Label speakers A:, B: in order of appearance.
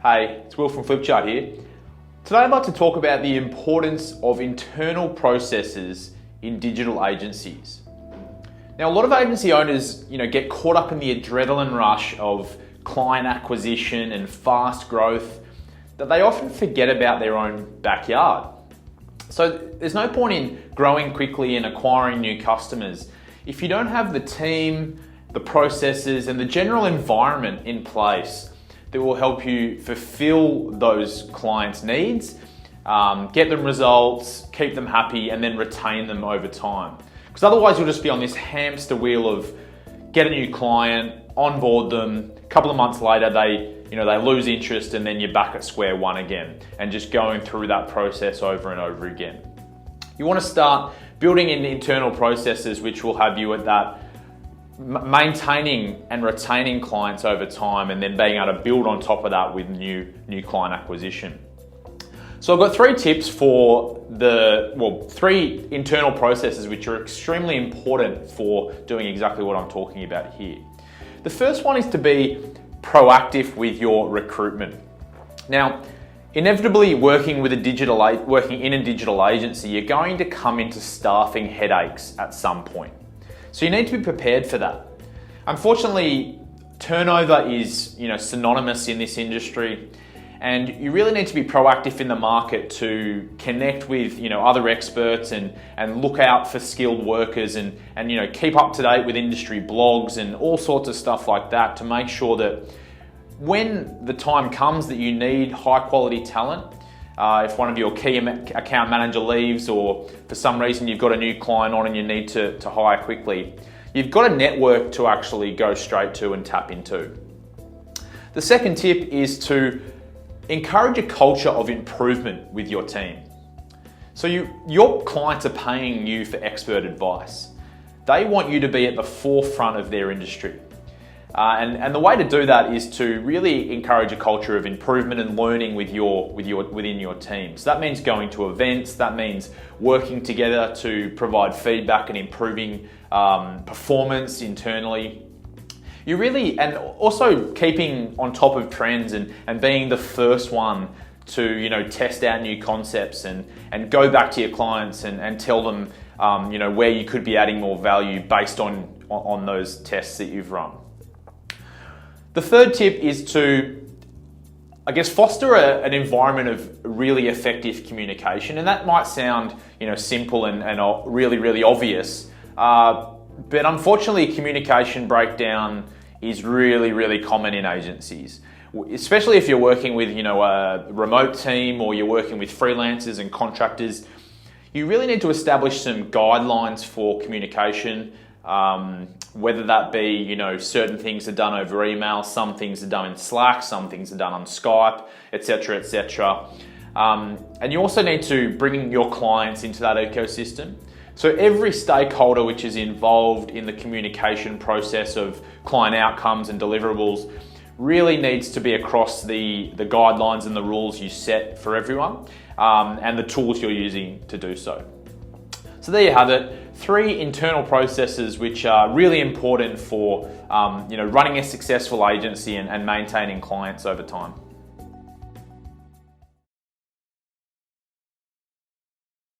A: Hey, it's Will from Flipchart here. Today I'd like to talk about the importance of internal processes in digital agencies. Now, a lot of agency owners, get caught up in the adrenaline rush of client acquisition and fast growth that they often forget about their own backyard. So there's no point in growing quickly and acquiring new customers if you don't have the team, the processes, and the general environment in place that will help you fulfill those clients' needs, get them results, keep them happy, and then retain them over time. Because otherwise you'll just be on this hamster wheel of get a new client, onboard them, a couple of months later they lose interest, and then you're back at square one again and just going through that process over and over again. You want to start building in internal processes which will have you at that maintaining and retaining clients over time, and then being able to build on top of that with new client acquisition. So I've got three tips for three internal processes which are extremely important for doing exactly what I'm talking about here. The first one is to be proactive with your recruitment. Now, inevitably working in a digital agency, you're going to come into staffing headaches at some point. So you need to be prepared for that. Unfortunately, turnover is synonymous in this industry, and you really need to be proactive in the market to connect with other experts and look out for skilled workers and keep up to date with industry blogs and all sorts of stuff like that to make sure that when the time comes that you need high quality talent, if one of your key account manager leaves, or for some reason you've got a new client on and you need to hire quickly, you've got a network to actually go straight to and tap into. The second tip is to encourage a culture of improvement with your team. So your clients are paying you for expert advice. They want you to be at the forefront of their industry. And the way to do that is to really encourage a culture of improvement and learning within your team. So that means going to events, that means working together to provide feedback and improving performance internally. And also keeping on top of trends and being the first one to test out new concepts and go back to your clients and tell them where you could be adding more value based on those tests that you've run. The third tip is to, foster an environment of really effective communication. And that might sound, simple and really, really obvious. But unfortunately, communication breakdown is really, really common in agencies. Especially if you're working with, a remote team, or you're working with freelancers and contractors. You really need to establish some guidelines for communication. Whether that be, certain things are done over email, some things are done in Slack, some things are done on Skype, etc., etc. And you also need to bring your clients into that ecosystem. So every stakeholder which is involved in the communication process of client outcomes and deliverables really needs to be across the guidelines and the rules you set for everyone, and the tools you're using to do so. So there you have it. Three internal processes which are really important for running a successful agency and maintaining clients over time.